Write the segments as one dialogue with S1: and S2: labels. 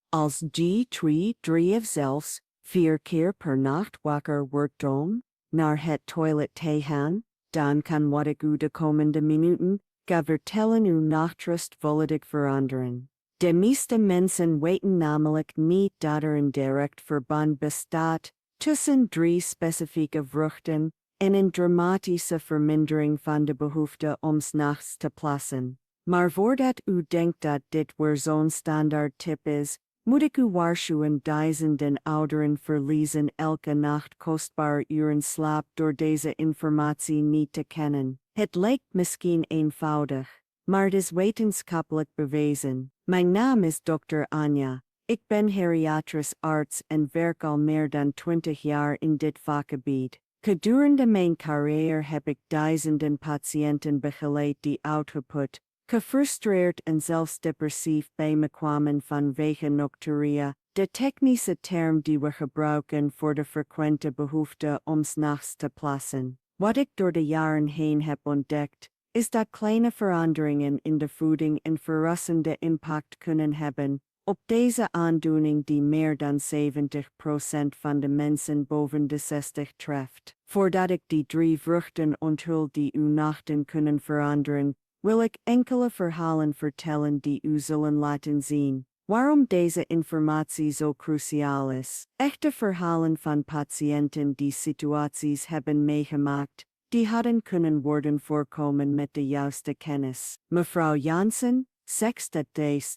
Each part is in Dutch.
S1: Als drie zelfs 4 keer per nacht wakker wordt om naar het toilet te gaan, dan kan wat ik u de komende minuten ga vertellen uw nachtrust volledig veranderen. De meeste mensen weten namelijk niet dat er een direct verband bestaat tussen 3 specifieke vruchten en een dramatische vermindering van de behoefte om 's nachts te plassen. Maar voordat u denkt dat dit weer zo'n standaard tip is, moet ik u waarschuwen: duizenden ouderen verliezen elke nacht kostbare uren slaap door deze informatie niet te kennen. Het lijkt misschien eenvoudig, maar het is wetenschappelijk bewezen. Mijn naam is Dr. Anja. Ik ben geriatrisch arts en werk al meer dan 20 jaar in dit vakgebied. Gedurende mijn carrière heb ik duizenden patiënten begeleid die uitgeput, gefrustreerd en zelfs depressief bij me kwamen vanwege nocturia, de technische term die we gebruiken voor de frequente behoefte om 's nachts te plassen. Wat ik door de jaren heen heb ontdekt, is dat kleine veranderingen in de voeding een verrassende impact kunnen hebben op deze aandoening die meer dan 70% van de mensen boven de 60 treft. Voordat ik die 3 vruchten onthul die uw nachten kunnen veranderen, wil ik enkele verhalen vertellen die u zullen laten zien waarom deze informatie zo cruciaal is. Echte verhalen van patiënten die situaties hebben meegemaakt die hadden kunnen worden voorkomen met de juiste kennis. Mevrouw Jansen, 60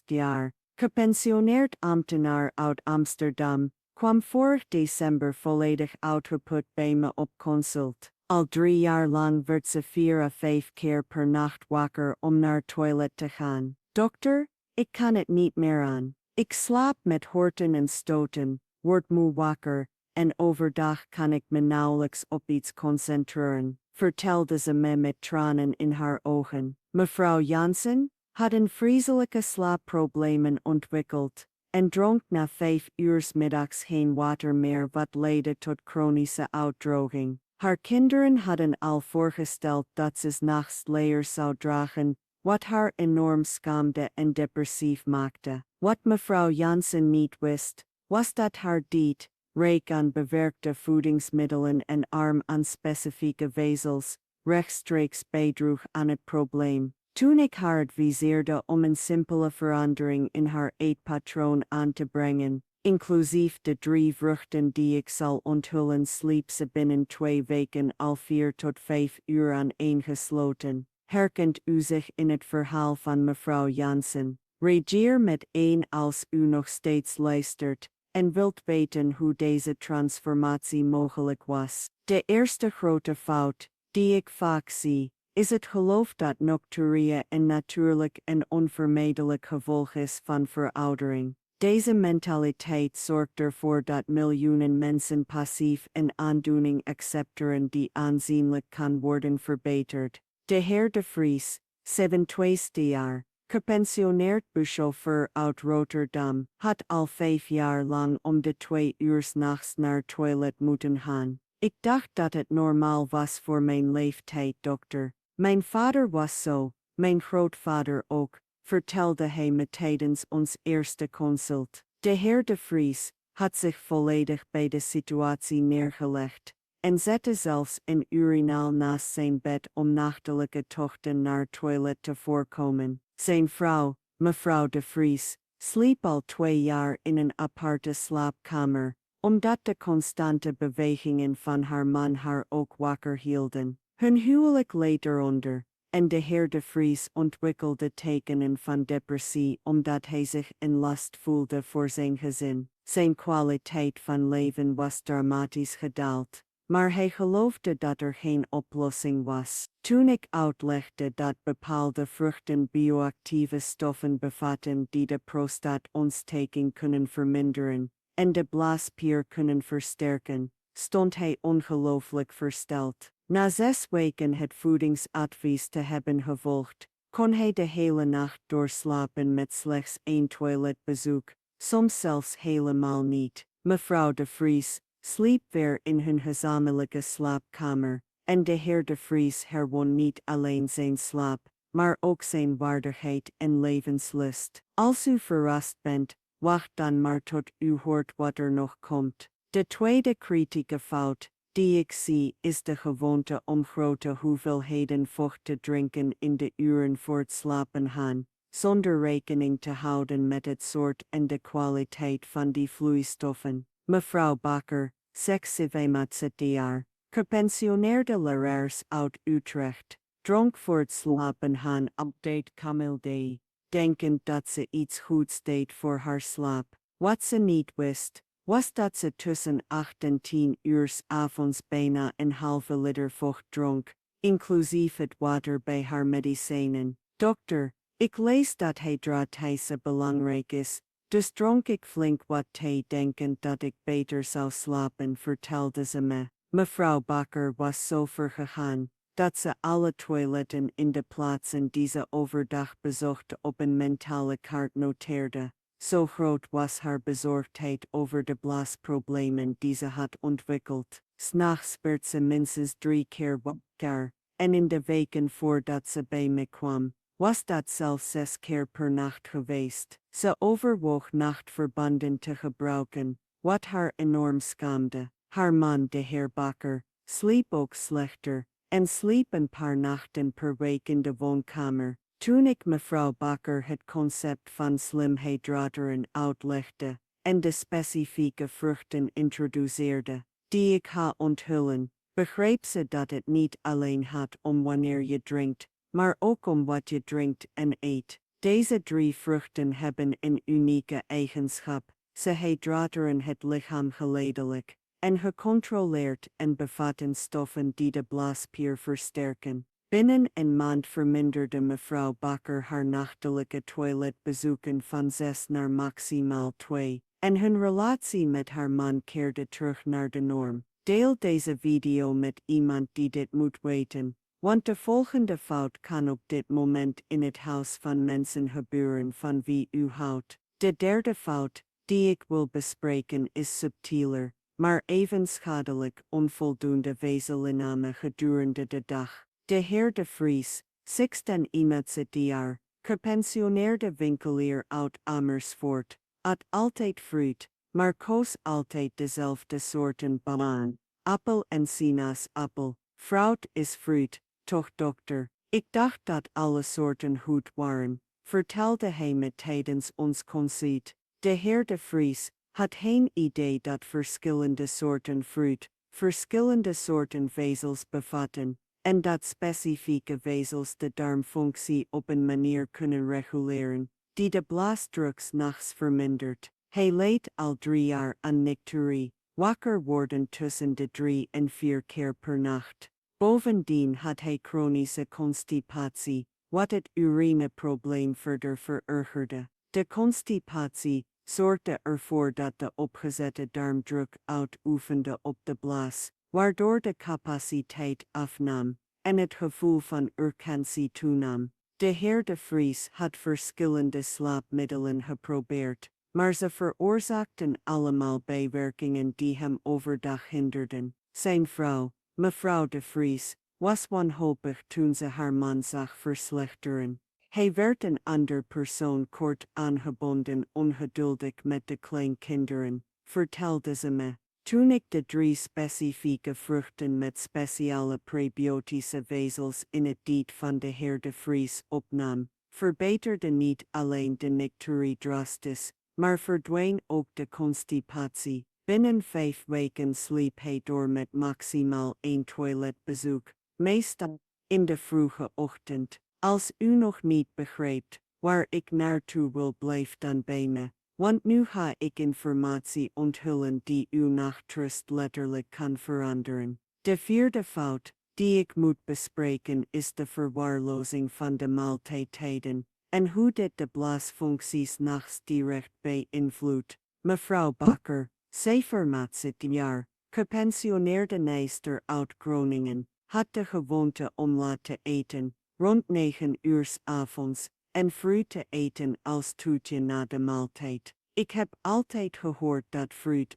S1: jaar, gepensioneerd ambtenaar uit Amsterdam, kwam vorig december volledig uitgeput bij me op consult. Al 3 jaar lang werd ze 4 à 5 keer per nacht wakker om naar het toilet te gaan. Dokter, ik kan het niet meer aan. Ik slaap met horten en stoten, word moe wakker, en overdag kan ik me nauwelijks op iets concentreren, vertelde ze me met tranen in haar ogen. Mevrouw Jansen had een vreselijke slaapproblemen ontwikkeld en dronk na 5 uur middags geen water meer, wat leidde tot chronische uitdroging. Haar kinderen hadden al voorgesteld dat ze 's nachts layers zou dragen, wat haar enorm schaamde en depressief maakte. Wat mevrouw Jansen niet wist, was dat haar dieet, rijk aan bewerkte voedingsmiddelen en arm aan specifieke vezels, rechtstreeks bijdroeg aan het probleem. Toen ik haar adviseerde om een simpele verandering in haar eetpatroon aan te brengen, inclusief de 3 vruchten die ik zal onthullen, sliep ze binnen 2 weken al 4 tot 5 uur aaneengesloten. Herkent u zich in het verhaal van mevrouw Jansen? Reageer met 1 als u nog steeds luistert en wilt weten hoe deze transformatie mogelijk was. De eerste grote fout, die ik vaak zie, is het geloof dat nocturia een natuurlijk en onvermijdelijk gevolg is van veroudering. Deze mentaliteit zorgt ervoor dat miljoenen mensen passief een aandoening accepteren die aanzienlijk kan worden verbeterd. De heer De Vries, 27 jaar, gepensioneerd buschauffeur uit Rotterdam, had al 5 jaar lang om de 2 uur 's nachts naar het toilet moeten gaan. Ik dacht dat het normaal was voor mijn leeftijd, dokter. Mijn vader was zo, mijn grootvader ook, vertelde hij me tijdens ons eerste consult. De heer De Vries had zich volledig bij de situatie neergelegd en zette zelfs een urinaal naast zijn bed om nachtelijke tochten naar het toilet te voorkomen. Zijn vrouw, mevrouw De Vries, sliep al 2 jaar in een aparte slaapkamer, omdat de constante bewegingen van haar man haar ook wakker hielden. Hun huwelijk leed eronder, en de heer De Vries ontwikkelde tekenen van depressie omdat hij zich in last voelde voor zijn gezin. Zijn kwaliteit van leven was dramatisch gedaald, maar hij geloofde dat er geen oplossing was. Toen ik uitlegde dat bepaalde vruchten bioactieve stoffen bevatten die de prostaatontsteking kunnen verminderen en de blaasspier kunnen versterken, stond hij ongelooflijk versteld. Na 6 weken het voedingsadvies te hebben gevolgd, kon hij de hele nacht doorslapen met slechts 1 toiletbezoek, soms zelfs helemaal niet. Mevrouw De Vries sliep weer in hun gezamenlijke slaapkamer, en de heer De Vries herwon niet alleen zijn slaap, maar ook zijn waardigheid en levenslust. Als u verrast bent, wacht dan maar tot u hoort wat er nog komt. De tweede kritieke fout, die ik zie, is de gewoonte om grote hoeveelheden vocht te drinken in de uren voor het slapen gaan, zonder rekening te houden met het soort en de kwaliteit van die vloeistoffen. Mevrouw Bakker, 76 jaar, gepensioneerde lerares uit Utrecht, dronk voor het slapen gaan altijd kamildee, denkend dat ze iets goeds deed voor haar slaap. Wat ze niet wist, was dat ze tussen 8 en 10 uur 's avonds bijna een halve liter vocht dronk, inclusief het water bij haar medicijnen. Dokter, ik lees dat hydratatie belangrijk is, dus dronk ik flink wat thee denkend dat ik beter zou slapen, vertelde ze me. Mevrouw Bakker was zo ver gegaan, dat ze alle toiletten in de plaatsen die ze overdag bezocht op een mentale kaart noteerde. Zo groot was haar bezorgdheid over de blaasproblemen die ze had ontwikkeld. 'S Nachts werd ze minstens 3 keer wakker, en in de weken voordat ze bij me kwam, was dat zelfs 6 keer per nacht geweest. Ze overwoog nachtverbanden te gebruiken, wat haar enorm schaamde. Haar man, de heer Bakker, sliep ook slechter, en sliep een paar nachten per week in de woonkamer. Toen ik mevrouw Bakker het concept van slim hydrateren uitlegde, en de specifieke vruchten introduceerde, die ik ga onthullen, begreep ze dat het niet alleen gaat om wanneer je drinkt, maar ook om wat je drinkt en eet. Deze 3 vruchten hebben een unieke eigenschap: ze hydrateren het lichaam geleidelijk en gecontroleerd en bevatten stoffen die de blaaspier versterken. Binnen een maand verminderde mevrouw Bakker haar nachtelijke toiletbezoeken van 6 naar maximaal 2, en hun relatie met haar man keerde terug naar de norm. Deel deze video met iemand die dit moet weten, want de volgende fout kan op dit moment in het huis van mensen gebeuren van wie u houdt. De derde fout, die ik wil bespreken, is subtieler, maar even schadelijk: onvoldoende vezelinname gedurende de dag. De heer De Vries, 61 jaar, gepensioneerde winkelier uit Amersfoort, at altijd fruit, maar koos altijd dezelfde soorten: banaan, appel en sinaasappel. Fruit is fruit, toch dokter? Ik dacht dat alle soorten goed waren, vertelde hij me tijdens ons concert. De heer De Vries had geen idee dat verschillende soorten fruit verschillende soorten vezels bevatten, en dat specifieke vezels de darmfunctie op een manier kunnen reguleren, die de blaasdruk 's nachts vermindert. Hij leed al 3 jaar aan nicturie, wakker worden tussen de 3 en 4 keer per nacht. Bovendien had hij chronische constipatie, wat het urineprobleem verder verergerde. De constipatie zorgde ervoor dat de opgezette darmdruk uitoefende op de blaas, waardoor de capaciteit afnam en het gevoel van urgentie toenam. De heer De Vries had verschillende slaapmiddelen geprobeerd, maar ze veroorzaakten allemaal bijwerkingen die hem overdag hinderden. Zijn vrouw, mevrouw De Vries, was wanhopig toen ze haar man zag verslechteren. Hij werd een ander persoon kort aangebonden, ongeduldig met de kleinkinderen, vertelde ze me. Toen ik de 3 specifieke vruchten met speciale prebiotische vezels in het dieet van de heer De Vries opnam, verbeterde niet alleen de nicturie drastisch, maar verdween ook de constipatie. Binnen 5 weken sliep hij door met maximaal 1 toiletbezoek, meestal in de vroege ochtend. Als u nog niet begrijpt waar ik naartoe wil, blijf dan bij me, want nu ga ik informatie onthullen die uw nachtrust letterlijk kan veranderen. De vierde fout, die ik moet bespreken, is de verwaarlozing van de maaltijdtijden, en hoe dit de blaasfuncties nachts direct beïnvloedt. Mevrouw Bakker, 67 jaar, gepensioneerde nijster uit Groningen, had de gewoonte om laat te eten, rond 9 uur 's avonds, en fruit te eten als toetje na de maaltijd. Ik heb altijd gehoord dat fruit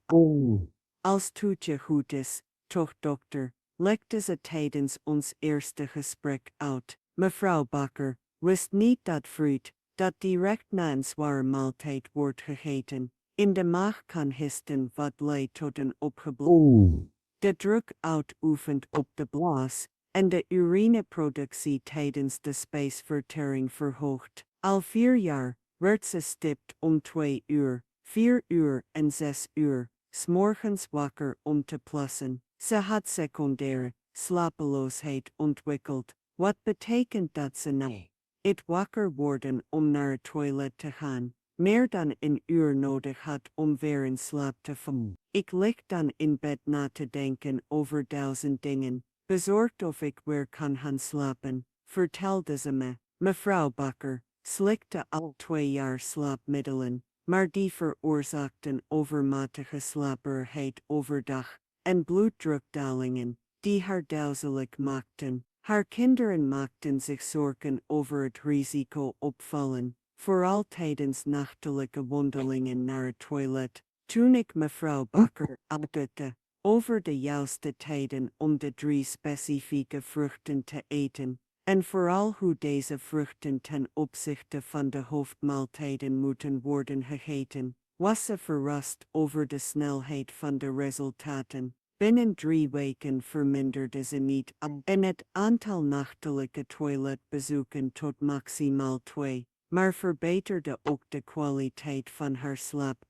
S1: als toetje goed is, toch dokter, legde ze tijdens ons eerste gesprek uit. Mevrouw Bakker wist niet dat fruit, dat direct na een zware maaltijd wordt gegeten. In de maag kan histen wat leidt tot een opgeblazen. De druk uitoefent op de blaas en de urineproductie tijdens de spijsvertering verhoogt. Al 4 jaar werd ze stipt om 2 uur, 4 uur en 6 uur, 's morgens wakker om te plassen. Ze had secundaire slapeloosheid ontwikkeld, wat betekent dat ze na het wakker worden om naar het toilet te gaan, meer dan een uur nodig had om weer in slaap te vallen. Ik lig dan in bed na te denken over 1000 dingen, bezorgd of ik weer kan gaan slapen, vertelde ze me. Mevrouw Bakker slikte al 2 jaar slaapmiddelen, maar die veroorzaakten overmatige slaperigheid overdag en bloeddrukdalingen, die haar duizelig maakten. Haar kinderen maakten zich zorgen over het risico opvallen, vooral tijdens nachtelijke wandelingen naar het toilet. Toen ik mevrouw Bakker uitlegde over de juiste tijden om de 3 specifieke vruchten te eten, en vooral hoe deze vruchten ten opzichte van de hoofdmaaltijden moeten worden gegeten, was ze verrast over de snelheid van de resultaten. Binnen 3 weken verminderde ze niet en het aantal nachtelijke toiletbezoeken tot maximaal 2, maar verbeterde ook de kwaliteit van haar slaap.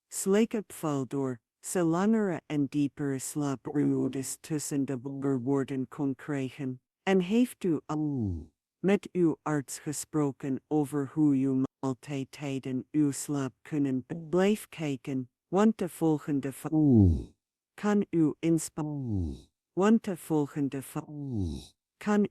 S1: Sleek val door, ze langere en diepere slaapperiodes tussen de wakker kon krijgen. En heeft u al met uw arts gesproken over hoe uw maaltijdtijden uw slaap kunnen blijf kijken, want de volgende kan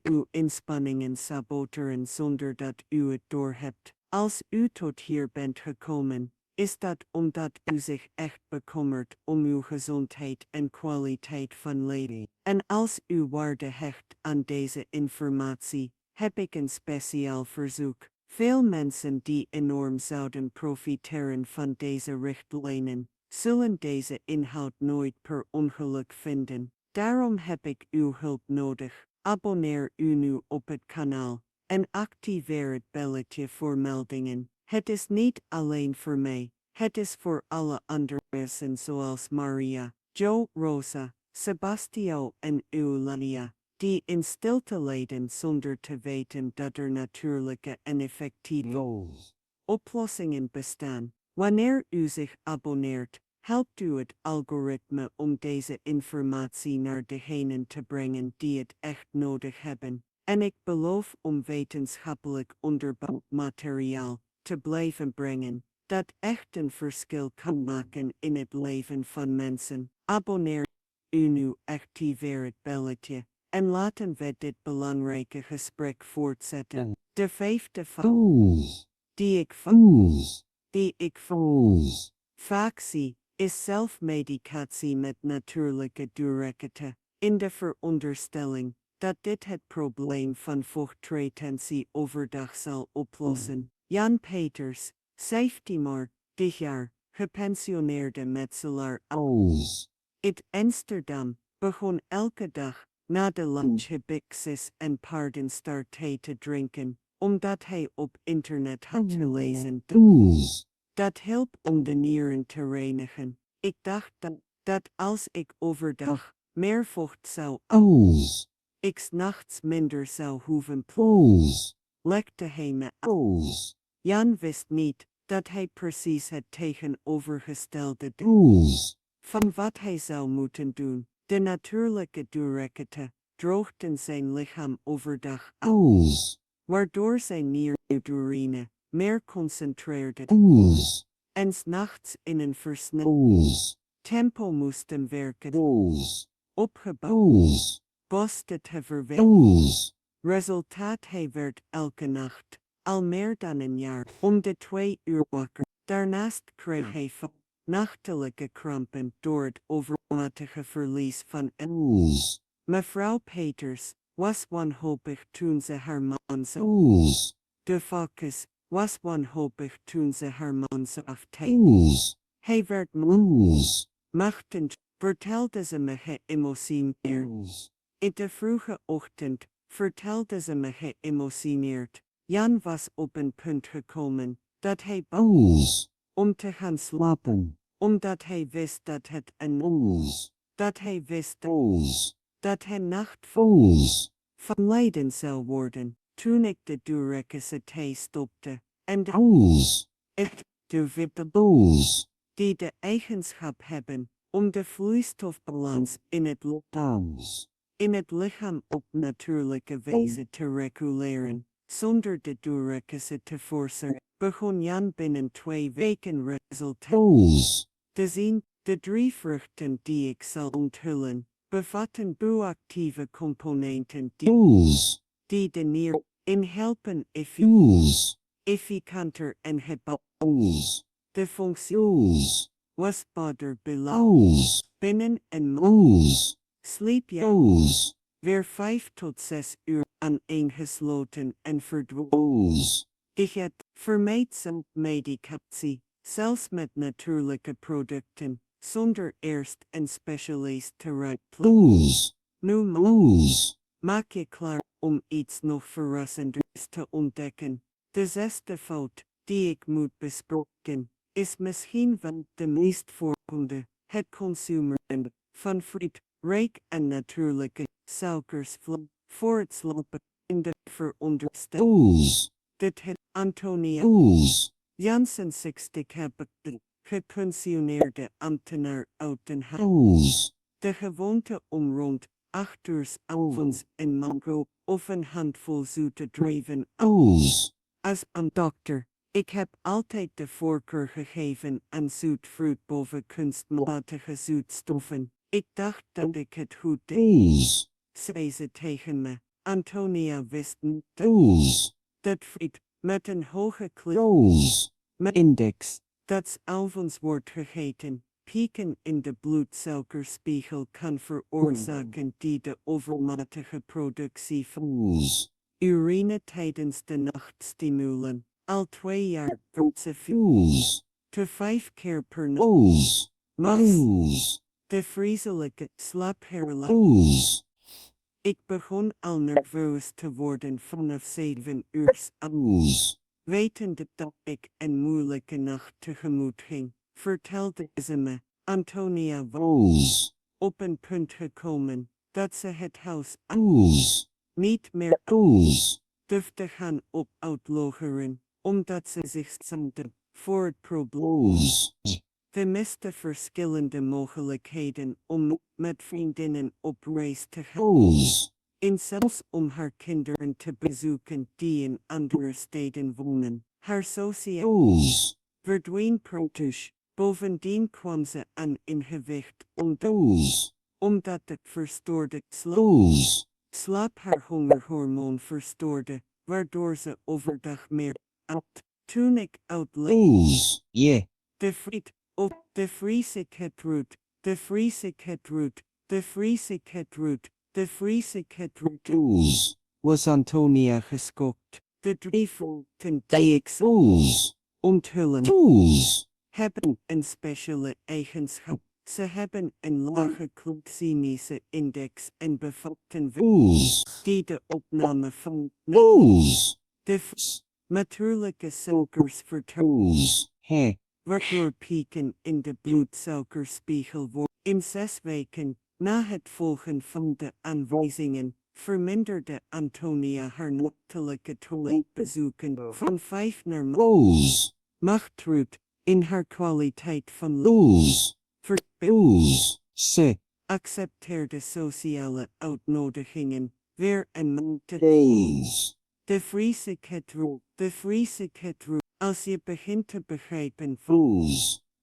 S1: uw inspanningen saboteren zonder dat u het doorhebt. Als u tot hier bent gekomen, is dat omdat u zich echt bekommert om uw gezondheid en kwaliteit van leven. En als u waarde hecht aan deze informatie, heb ik een speciaal verzoek. Veel mensen die enorm zouden profiteren van deze richtlijnen, zullen deze inhoud nooit per ongeluk vinden. Daarom heb ik uw hulp nodig. Abonneer u nu op het kanaal en activeer het belletje voor meldingen. Het is niet alleen voor mij, het is voor alle andere mensen zoals Maria, Joe, Rosa, Sebastio en Eulalia, die in stilte lijden zonder te weten dat er natuurlijke en effectieve oplossingen bestaan. Wanneer u zich abonneert, helpt u het algoritme om deze informatie naar degenen te brengen die het echt nodig hebben. En ik beloof om wetenschappelijk onderbouwd materiaal te blijven brengen, dat echt een verschil kan maken in het leven van mensen. Abonneer u nu, activeer het belletje, en laten we dit belangrijke gesprek voortzetten. De 5e die ik vaak zie, is zelfmedicatie met natuurlijke diuretica, in de veronderstelling dat dit het probleem van vochtretentie overdag zal oplossen. Jan Peters, 17 maart, dit jaar, gepensioneerde metselaar uit Amsterdam, begon elke dag na de lunch hibiscus en paardenstaart thee te drinken, omdat hij op internet had gelezen dat hielp om de nieren te reinigen. Ik dacht dat als ik overdag meer vocht zou ik 's nachts minder zou hoeven legde hij me uit. Jan wist niet dat hij precies het tegenovergestelde deed van wat hij zou moeten doen. De natuurlijke diuretica droogden zijn lichaam overdag uit, waardoor zijn nierurine meer concentreerde en 's nachts in een versneld tempo moesten werken. Opgebouwd boste te verwerken. Resultaat: hij werd elke nacht, al meer dan een jaar, om de 2 uur wakker. Daarnaast kreeg hij nachtelijke krampen door het overmatige verlies van Mevrouw Peters was wanhopig toen ze haar man zag. De focus was wanhopig toen ze haar man zag. Hij werd machtend, vertelde ze me geëmotioneerd. In de vroege ochtend vertelde ze me geëmotioneerd Jan was op een punt gekomen dat hij
S2: Oes.
S1: om te gaan slapen, omdat hij wist dat het een
S2: Oes.
S1: dat hij wist
S2: Oes.
S1: dat hij nacht
S2: Oes.
S1: van lijden zou worden. Toen ik de Durekse thee stopte en de
S2: Oes.
S1: de witte
S2: Oes.
S1: die de eigenschap hebben om de vloeistofbalans in het lichaam op natuurlijke wijze te reguleren, zonder de Durekse te forceren, begon Jan binnen 2 weken resultaten te zien. De 3 vruchten die ik zal onthullen, bevatten bioactieve componenten die de nier in helpen efficanter en de functie was binnen een maand sliep je weer 5 tot 6 uur aaneengesloten en verdween. Ik het vermijd zelf medicatie, zelfs met natuurlijke producten, zonder eerst een specialist te raadplegen. Nu maak je klaar om iets nog verrassenders te ontdekken. De 6e fout die ik moet bespreken, is misschien wel de meest voorkomende: het consumeren van friet, rijk en natuurlijke suikers voor het slapen, in de veronderstelling dat het Antonia Janssen 60 heb de gepensioneerde ambtenaar uit Den Haag de gewoonte om rond 8 uur 's avonds een mango of een handvol zoete druiven als een dokter. Ik heb altijd de voorkeur gegeven aan zoet fruit boven kunstmatige zoetstoffen. Ik dacht dat ik het goed deed, zei ze tegen me. Antonia wist niet dat friet met een hoge index dat 's avonds wordt gegeten, pieken in de bloedsuikerspiegel kan veroorzaken die de overmatige productie van urine tijdens de nacht stimulen. Al 2 jaar wordt ze te 5 keer per nacht. De vreselijke slaapherlating. Ik begon al nerveus te worden vanaf 7 uur 's avonds. Wetende dat ik een moeilijke nacht tegemoet ging, vertelde ze me. Antonia was op een punt gekomen dat ze het huis niet meer durfde gaan op uitlogeren, omdat ze zich schaamde voor het probleem. De meeste verschillende mogelijkheden om met vriendinnen op reis te gaan. En zelfs om haar kinderen te bezoeken die in andere steden wonen. Haar sociaal verdween praktisch. Bovendien kwam ze aan in gewicht omdat het verstoorde slaap haar hongerhormoon verstoorde, waardoor ze overdag meer at. Toen ik uitlegde de friet of de Friese ketroot, de Friese ketroot, de Friese ketroot, de Friese ketroot was Antonia geschokt. De 3 vruchten die ik onthullen hebben een speciale eigenschap. Ze hebben een lage glycemische index en bevatten die de opname van de natuurlijke suikers vertoont. Waardoor pieken in de bloedsuikerspiegel worden. In 6 weken na het volgen van de aanwijzingen verminderde Antonia haar nachtelijke toiletbezoeken van 5 naar machtruut in haar kwaliteit van ze accepteerde sociale uitnodigingen weer een maand de Friese ketroot. Als je begint te begrijpen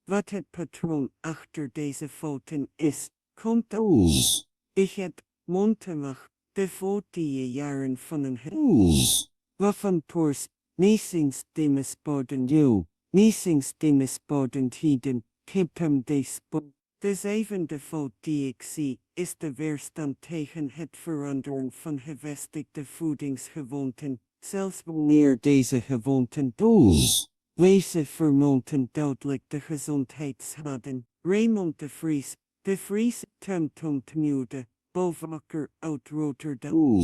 S1: wat het patroon achter deze fouten is, komt ik het mondtemag, de fout die je jaren van een waarvan poors, niesingstemesboden tiden, kiptem despo. De 7e fout die ik zie, is de weerstand tegen het veranderen van gevestigde voedingsgewoonten. Zelfs wanneer deze gewoonten wezen vermonten duidelijk de gezondheidsschade. Raymond de Vries, Temtom Tmude, Bovakker uit Rotterdam,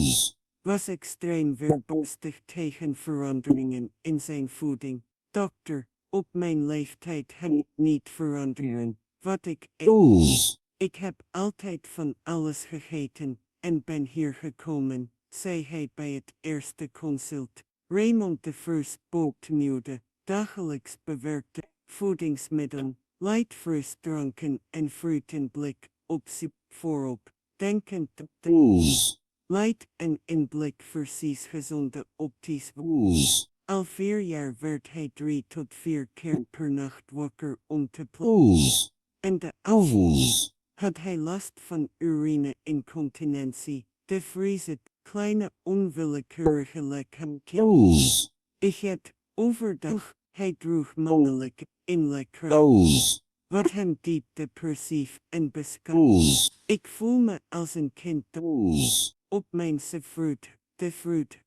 S1: was extreem weerbarstig tegen veranderingen in zijn voeding. Dokter, op mijn leeftijd heb ik niet veranderen. Wat ik eet.
S2: Oes.
S1: Ik heb altijd van alles gegeten en ben hier gekomen, zei hij bij het eerste consult. Raymond de First boeknieuwde, dagelijks bewerkte voedingsmiddelen, light frisdranken en fruitenblik, optie voorop, denkend op de
S2: Oes.
S1: light en in blik precies gezonde opties.
S2: Oes.
S1: Al 4 jaar werd hij 3 tot 4 keer per nacht wakker om te plassen.
S2: Oes.
S1: En de
S2: Oes.
S1: had hij last van urine-incontinentie, de vriezen, kleine onwillekeurige lekhamkjes.
S2: Oes.
S1: Ik het overdag, hij droeg mannelijke inlekker,
S2: Oes.
S1: wat hem diep depressief en beschaamd.
S2: Oes.
S1: Ik voel me als een kind
S2: Oes.
S1: op mijn de fruit,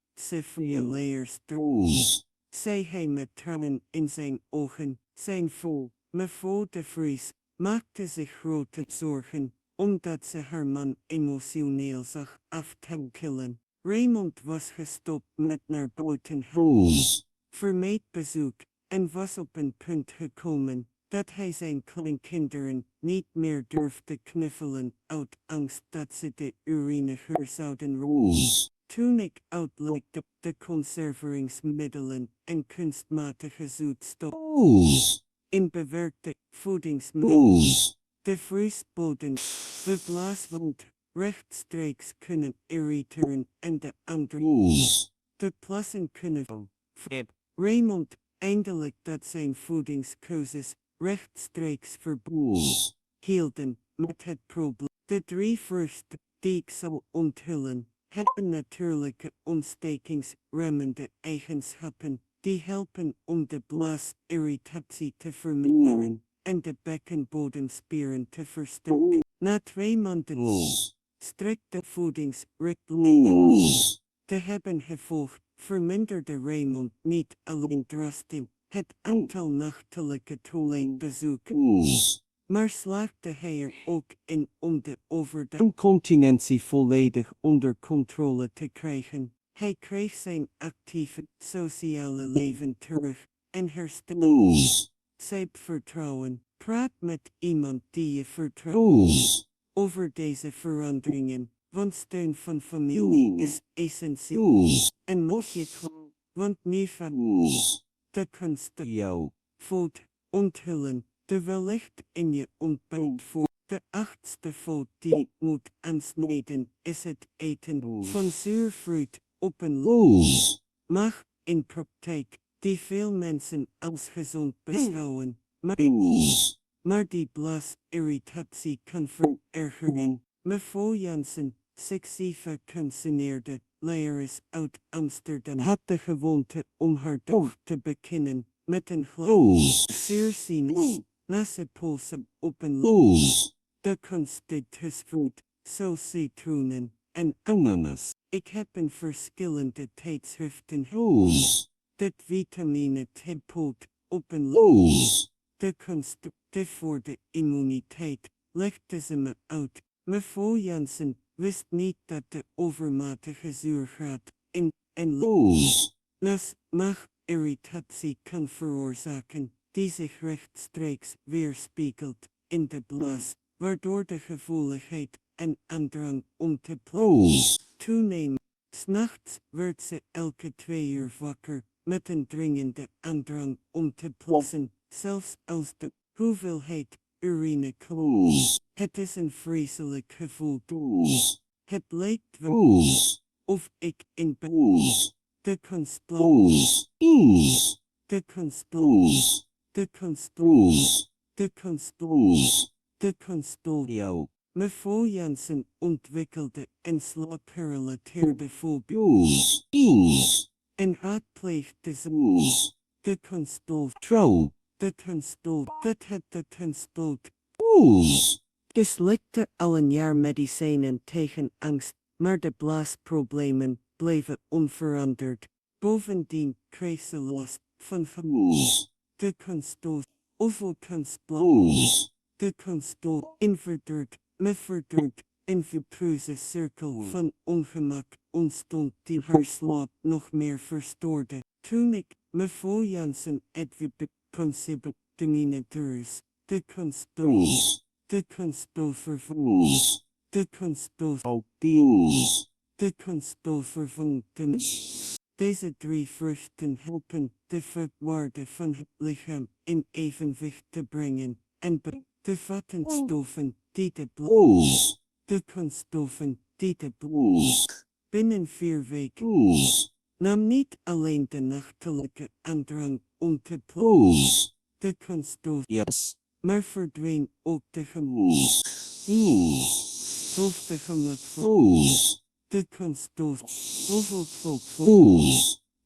S1: layers
S2: Oes.
S1: zei hij met tranen in zijn ogen. Zijn vrouw, mevrouw de Vries, maakte zich grote zorgen, omdat ze haar man emotioneel zag aftankelen. Raymond was gestopt met naar buiten
S2: Oes.
S1: vermeed bezoek, en was op een punt gekomen dat hij zijn kleinkinderen niet meer durfde knuffelen uit angst dat ze de urinegeur zouden roken.
S2: Oes.
S1: Toen ik uitlegde de conserveringsmiddelen en kunstmatige zoetstof
S2: Oes.
S1: in bewerkte voedingsmiddelen,
S2: Oes.
S1: de vriesbodem, de blaaswond, rechtstreeks kunnen irriteren en de andere
S2: Oes.
S1: de plassen kunnen Raymond eindelijk dat zijn voedingskeuzes rechtstreeks
S2: Oes.
S1: hielden met het probleem. De 3 vruchten die ik zal onthullen, hebben natuurlijke ontstekingsremmende eigenschappen die helpen om de blaasirritatie te verminderen en de bekkenbodemspieren te versterken. Na 2 maanden
S2: Oes.
S1: strikte voedingsrichtlijnen
S2: Oes.
S1: te hebben gevolgd, verminderde Raymond niet alleen drastisch het aantal nachtelijke toiletbezoeken,
S2: Oes.
S1: maar slaagde hij er ook in om de incontinentie volledig onder controle te krijgen. Hij kreeg zijn actieve sociale leven terug en herstelde
S2: Oes.
S1: zelfvertrouwen. Praat met iemand die je vertrouwt
S2: Oes.
S1: over deze veranderingen, want steun van familie is essentieel.
S2: Oes.
S1: En mocht je het want nu van
S2: Oes.
S1: de kunsten
S2: Yo.
S1: voelt onthullen, de wellicht in je ontbijt voor. De 8e fout die moet aansnijden is het eten van zuurfruit op een
S2: Oes.
S1: mag in praktijk die veel mensen als gezond beschouwen,
S2: Oes.
S1: maar die blaasirritatie kan verergeren. Mevrouw Jansen, seksieve kunsteneerde lerares uit Amsterdam, had de gewoonte om haar dag te beginnen met een glas
S2: Oes.
S1: zuursinus, nasepulsen op een
S2: Oes.
S1: de kunst dit fruit, zo citroenen en ananas. Ik heb een verschillende tijdschriften
S2: Oes.
S1: dit vitamine T-pot op een
S2: Oes.
S1: de kunst voor de immuniteit, legde ze me uit. Mevrouw Jansen wist niet dat de overmatige zuurgraad in en
S2: Oes.
S1: irritatie kan veroorzaken, die zich rechtstreeks weerspiegelt in de blaas, waardoor de gevoeligheid en aandrang om te
S2: Oes.
S1: toenemen. 's Nachts werd ze elke 2 uur wakker, met een dringende aandrang om te plassen, zelfs als de hoeveelheid urine
S2: Oes.
S1: Het is een vreselijk gevoel.
S2: Oes.
S1: Het lijkt wel
S2: Oes.
S1: of ik in
S2: Oes.
S1: de kunst
S2: Oes. Oes.
S1: de kunst
S2: Oes.
S1: de kunst
S2: Oes.
S1: de kunst
S2: Oes.
S1: de kunst
S2: Yo.
S1: Mevrouw Jansen ontwikkelde en slaapgerelateerde fobie
S2: Oes. Oes.
S1: en raadpleegde ze
S2: Oes.
S1: de kunstdoel,
S2: Trouw.
S1: de kunstdoel, dat het de kunstdoel.
S2: Oes.
S1: Slikte al een jaar medicijnen tegen angst, maar de blaasproblemen bleven onveranderd. Bovendien kreeg ze last van
S2: Oes.
S1: de kunstdoel, hoeveel kunstblad,
S2: Oes.
S1: de kunstdoel, inverderd, me verderd,
S3: Een viepreuze cirkel van ongemak ontstond die haar slaap nog meer verstoorde. Toen ik me voor Jansen etwiep concept de mine deurs, de constoof, de constoovervoer, de constoof, de constoovervoeten. Deze 3 vruchten helpen de vetwaarde van het lichaam in evenwicht te brengen en de vattenstoffen die de kunststoffen die de binnen 4 weken nam niet alleen de nachtelijke aandrang om te de kunststof, maar verdween ook de gemak voor de kunststof,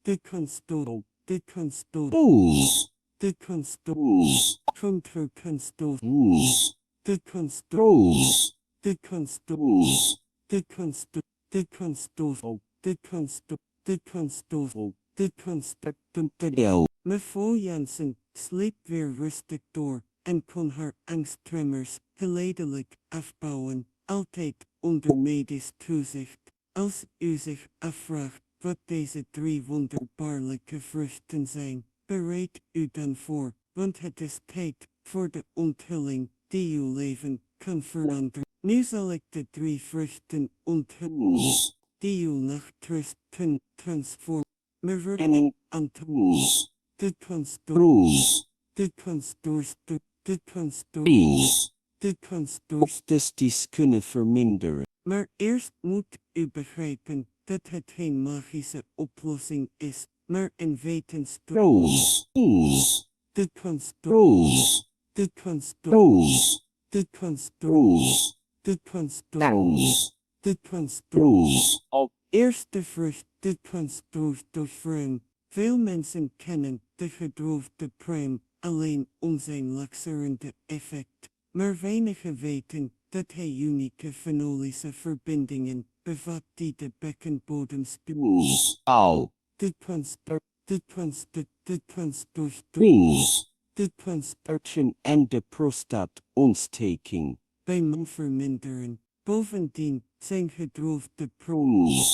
S3: de kunststof, de kunststof, de kunststof, kunststof, de kunststof. De kunststof, de kunststof, de kunststof, de kunststof, de kunststof, de kunststof. Mevrouw Jansen sleep weer rustig door en kon haar angsttremors geleidelijk afbouwen, altijd onder medisch toezicht. Als u zich afvraagt wat deze 3 wonderbaarlijke vruchten zijn, bereid u dan voor, want het is tijd voor de onthulling die uw leven kan veranderen. Nu zal ik de 3 vruchten onthullen die uw nachtrust kunnen transformeren en aantonen. De kunststof, de kunststof, de kunststof, de kunststof kunnen verminderen. Maar eerst moet u begrijpen dat het geen magische oplossing is, maar een wetenschap. De kunststof, de kunststof, de kunststof, de kunststof, de kunststof. Eerste vrucht, de kunststof doorvruim. Veel mensen kennen de gedroogde pruim alleen om zijn laxerende effect, maar weinigen weten dat hij unieke fenolische verbindingen bevat die de bekkenbodem stuwen. De kunststof, de kunststof, de kunststof, de kunststof en de prostaatontsteking bij man verminderen. Bovendien zijn gedroogde pruimen.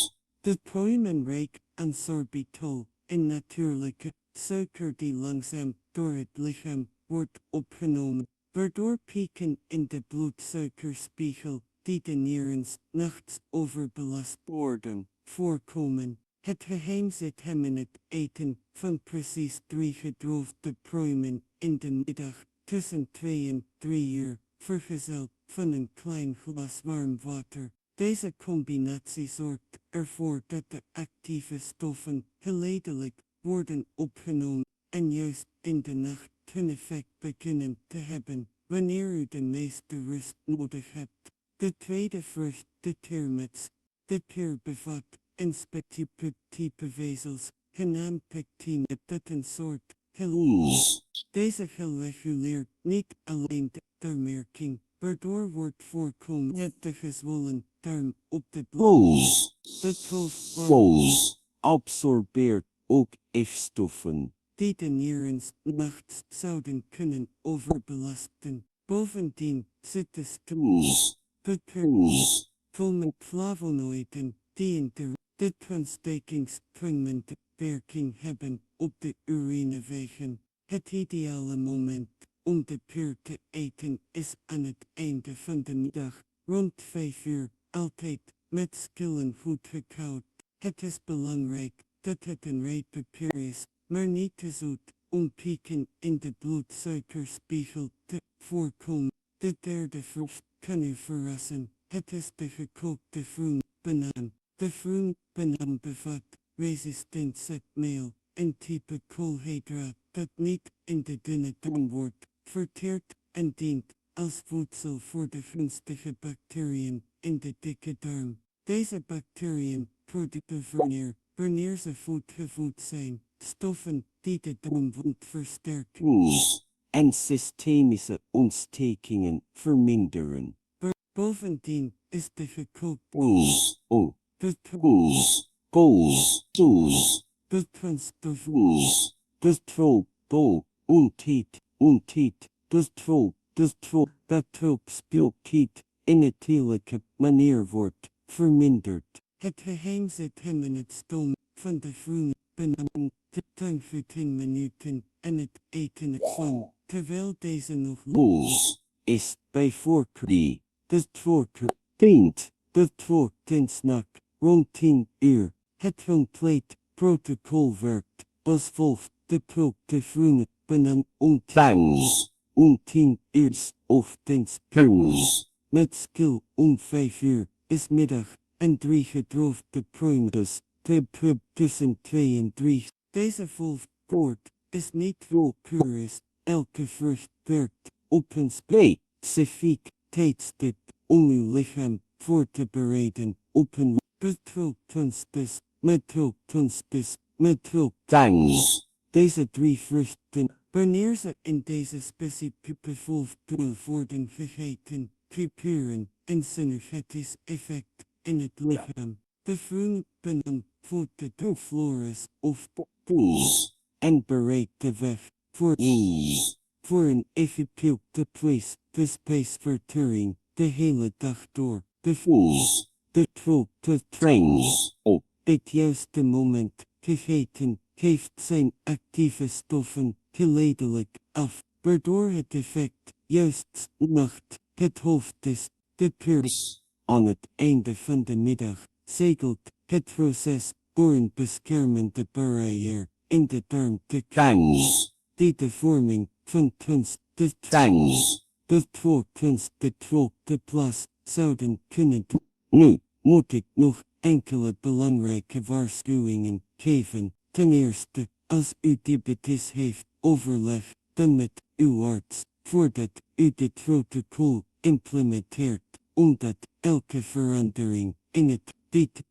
S3: De pruimen rijk aan sorbitol, een natuurlijke suiker die langzaam door het lichaam wordt opgenomen, waardoor pieken in de bloedsuikerspiegel die de nieren nachts overbelast worden, voorkomen. Het geheim zit hem in het eten van precies 3 gedroogde pruimen in de middag tussen 2 en 3 uur, vergezeld van een klein glas warm water. Deze combinatie zorgt ervoor dat de actieve stoffen geleidelijk worden opgenomen en juist in de nacht hun effect beginnen te hebben wanneer u de meeste rust nodig hebt. De tweede vrucht, de teermets. De teer bevat een type vezels, genaamd pectine, dat een soort gel. Deze gel reguleert niet alleen de darmwerking, waardoor wordt voorkomen dat de gezwollen darm op de de absorbeert ook gifstoffen die de nieren nachts zouden kunnen overbelasten. Bovendien zit de stoel vol met flavonoïden die in de ontstekingspremende werking hebben op de urinewegen. Het ideale moment om de peer te eten is aan het einde van de middag, rond 5 uur, altijd met skillen goed gekoud. Het is belangrijk dat het een rijpe peer is, maar niet te zoet, om pieken in de bloedsuikerspiegel te voorkomen. De derde vrucht kan u verrassen. Het is de gekookte groen banaan. De groen banaan bevat resistent zetmeel, een type koolhydraat dat niet in de dunne darm wordt verteerd en dient als voedsel voor de gunstige bacteriën in de dikke darm. Deze bacteriën produceren wanneer ze voedgevoed zijn, stoffen die de darmwand versterken en systemische ontstekingen verminderen. Bovendien is de gekookte in een natuurlijke manier wordt verminderd. Het geheim zit hem in het stomen van de groene benaming, de tuin voor 10 minuten en het eten ervan, terwijl deze nog los is, bij voorkeur. De voorkeur dient, de voorkensnak, rond 10 uur. Het compleet protocol werkt als volgt. De prook de groene benaming om 10 uur ochtends met skill om 5 uur is middag en 3 gedroogde pruimen. De pub tussen 2 en 3. Deze volgkoord is niet willekeurig. Elke vrucht werkt op een specifiek tijdstip om uw lichaam voor te bereiden op een metulkunstbis. Deze 3 vruchten, wanneer ze in deze specifieke volgdoel worden gegeten, creëren een synergetisch effect in het lichaam. De vruchten voert de doorflores of pools en bereidt de weg voor een efficiënte place, de spijsvertering, de hele dag door. De de trains op het juiste moment gegeten geeft zijn actieve stoffen geleidelijk af, waardoor het effect juist nacht het hoofd is. De pers aan het einde van de middag zegelt het proces door een beschermende barrière in de darm te die de vorming van de voorkunst de plas zouden kunnen doen. Nu moet ik nog enkele belangrijke waarschuwingen geven. Ten eerste, als u diabetes heeft, overleg dan met uw arts voordat u dit protocol implementeert, omdat elke verandering in het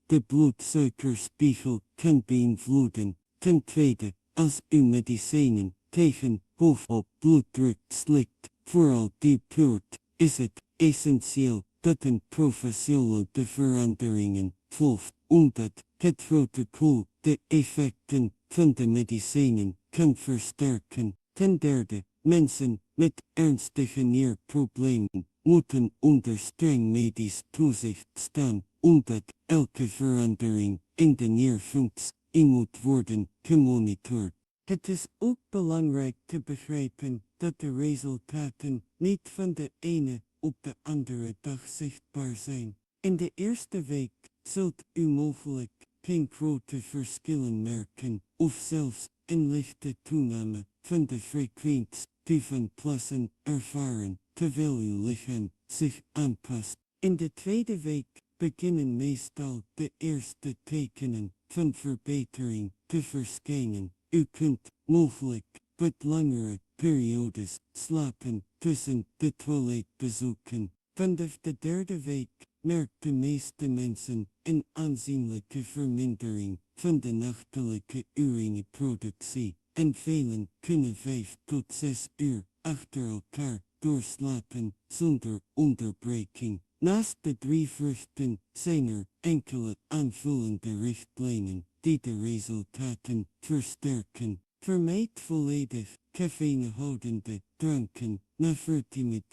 S3: de bloedsuikerspiegel kan beïnvloeden. Ten tweede, als u medicijnen tegen hoog bloeddruk slikt, vooral die puurt, is het essentieel dat een professional de veranderingen volgt, omdat het protocol de effecten van de medicijnen kan versterken. Ten derde, mensen met ernstige nierproblemen moeten onder streng medisch toezicht staan, omdat elke verandering in de nierfunctie moet worden gemonitord. Het is ook belangrijk te begrijpen dat de resultaten niet van de ene op de andere dag zichtbaar zijn. In de eerste week zult u mogelijk geen grote verschillen merken, of zelfs een lichte toename van de frequentie van plassen ervaren, terwijl uw lichaam zich aanpast. In de tweede week beginnen meestal de eerste tekenen van verbetering te verschijnen. U kunt mogelijk wat langere periodes slapen tussen de toiletbezoeken. Vanaf de derde week merkt de meeste mensen een aanzienlijke vermindering van de nachtelijke urineproductie en velen kunnen 5 tot 6 uur achter elkaar doorslapen zonder onderbreking. Naast de 3 vruchten zijn er enkele aanvullende richtlijnen die de resultaten versterken. Vermijd volledig cafeïnehoudende dranken na 14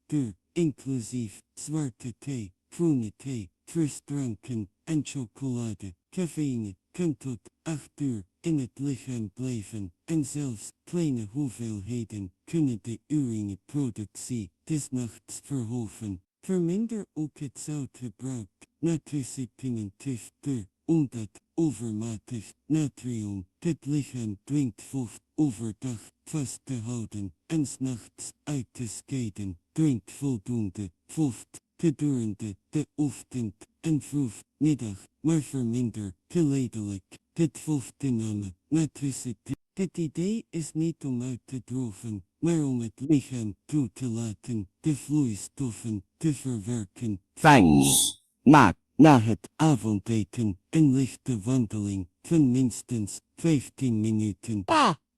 S3: uur, inclusief zwarte thee, groene thee, frisdranken en chocolade. Cafeïne kan tot 8 uur in het lichaam blijven en zelfs kleine hoeveelheden kunnen de urineproductie des nachts verhogen. Verminder ook het zoutgebruik na tussen te omdat overmatig natrium het lichaam dwingt vocht overdag vast te houden en 's nachts uit te scheiden. Drink voldoende vocht gedurende de ochtend en vroeg middag, maar verminder geleidelijk het vochtinname na tussen. Het idee is niet om uit te drogen, maar om het lichaam toe te laten de vloeistoffen te verwerken. Maak na het avondeten een lichte wandeling van minstens 15 minuten.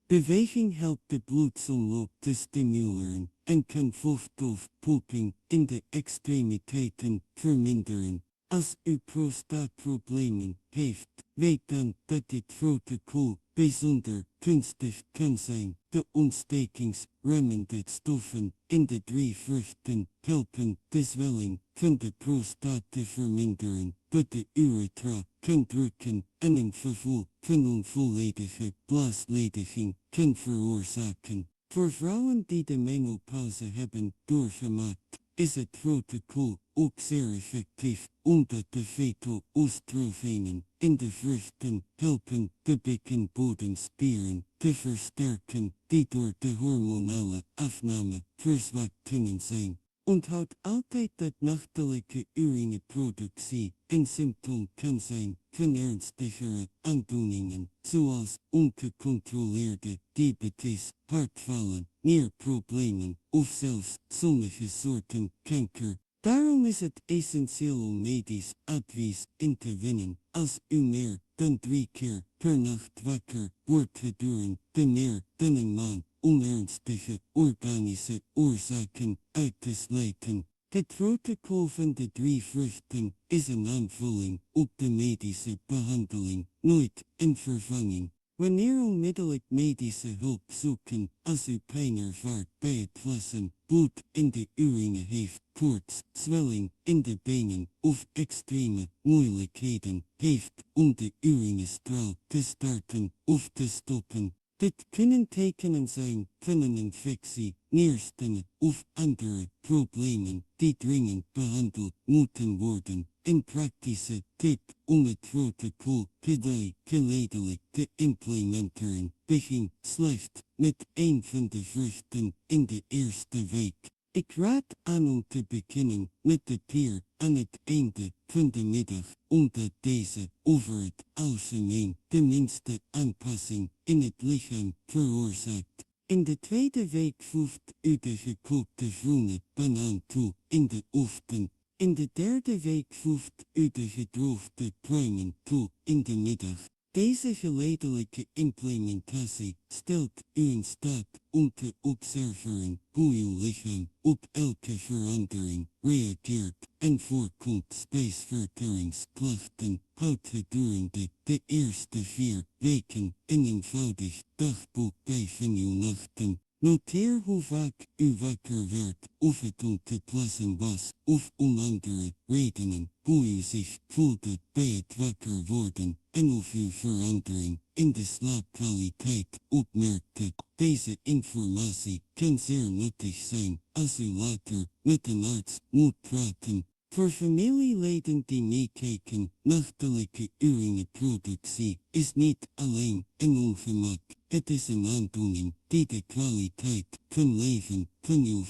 S3: Beweging helpt de bloedsomloop te stimuleren en kan vocht of poeping in de extremiteiten verminderen. Als u prostaatproblemen heeft, weet dan dat dit protocol bijzonder kunstig kan zijn. De ontstekingsremmende stoffen in de 3 vruchten helpen de zwelling van de prostaat te verminderen, dat de uretra kan drukken en een gevoel van onvolledige blaaslediging kan veroorzaken. Voor vrouwen die de menopauze hebben doorgemaakt, is het protocol ook zeer effectief, omdat de feto-oestrogenen in de vruchten helpen de bekkenbodemspieren te versterken, die door de hormonale afname verzwakt kunnen zijn. Onthoud altijd dat nachtelijke urineproductie een symptoom kan zijn van ernstigere aandoeningen, zoals ongecontroleerde diabetes, hartvallen, nierproblemen of zelfs sommige soorten kanker. Daarom is het essentieel om medisch advies in te winnen. Als u meer dan 3 keer per nacht wakker wordt gedurende meer dan een maand, om ernstige organische oorzaken uit te sluiten. Het protocol van de 3 vruchten is een aanvulling op de medische behandeling, nooit een vervanging. Wanneer onmiddellijk medische hulp zoeken als u pijn ervaart bij het plassen, bloed in de urine heeft, koorts, zwelling in de benen of extreme moeilijkheden heeft om de urinestraal te starten of te stoppen. Dit kunnen tekenen zijn van een infectie, nierstenen of andere problemen die dringend behandeld moeten worden. Een praktische tip om het protocol geleidelijk te implementeren. Begin slecht met een van de vruchten in de eerste week. Ik raad aan om te beginnen met de peer aan het einde van de middag, omdat deze over het algemeen de minste aanpassing in het lichaam veroorzaakt. In de tweede week voegt u de gekookte groene banaan toe in de ochtend. In de derde week voegt u de gedroogde pruimen toe in de middag. Deze geleidelijke implementatie stelt u in staat om te observeren hoe uw lichaam op elke verandering reageert en voorkomt spijsverteringsklachten. Houd gedurende de eerste 4 weken een eenvoudig dagboek bij van uw nachten. Noteer hoe vaak u wakker werd, of het om te plassen was, of om andere redenen, hoe u zich voelde bij het wakker worden, en of u verandering in de slaapkwaliteit opmerkte. Deze informatie kan zeer nuttig zijn als u later met een arts moet praten. Voor familieleden die meekijken, nachtelijke urineproductie is niet alleen een ongemak. Het is een aandoening die de kwaliteit van leven van uw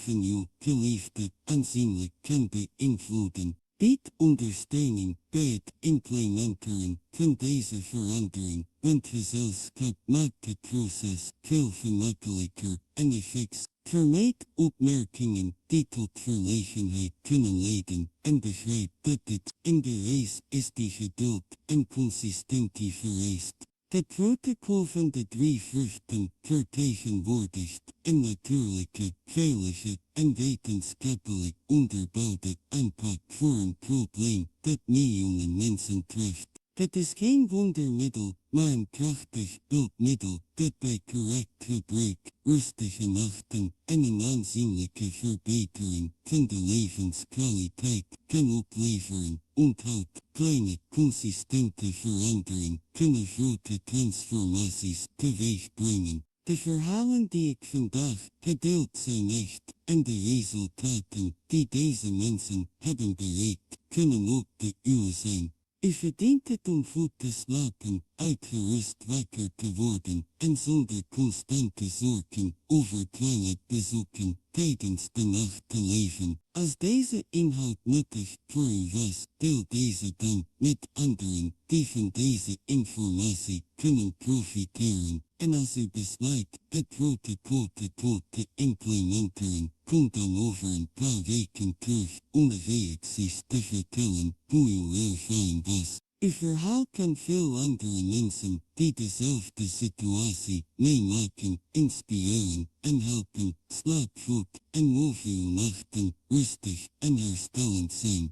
S3: geliefde aanzienlijk kan beïnvloeden. Bied ondersteuning bij het implementeren van deze verandering, want gezelschap maakt het proces veel gemakkelijker en effectiever. Vermijd opmerkingen die tot verlegenheid kunnen leiden en begrijp dat dit in de race is die geduld en consistentie vereist. Het protocol van de 3 vruchten vertegenwoordigt een natuurlijke, veilige en wetenschappelijk onderbouwde aanpak voor een probleem dat miljoenen mensen treft. Het is geen wondermiddel, maar een krachtig hulpmiddel dat bij correct gebruik, rustige nachten en een aanzienlijke verbetering van de levenskwaliteit kan opleveren. Onthoud, kleine, consistente verandering kunnen grote transformaties teweegbrengen. De verhalen die ik vandaag gedeeld zijn echt, en de resultaten die deze mensen hebben bereikt, kunnen ook de uwe zijn. U verdient het om goed te slapen, uitgerust wakker te worden en zonder constante zorgen over toiletbezoeken tijdens de nacht te leven. Als deze inhoud nuttig voor u was, deel deze dan met anderen die van deze informatie kunnen profiteren. En als u besluit het protocol te implementeren, kom dan over een paar weken terug om de reacties te vertellen hoe uw ervaring was. Uw verhaal kan veel andere mensen die dezelfde situatie meemaken, inspireren en helpen. Slaap goed en mogen uw nachten rustig en herstellend zijn.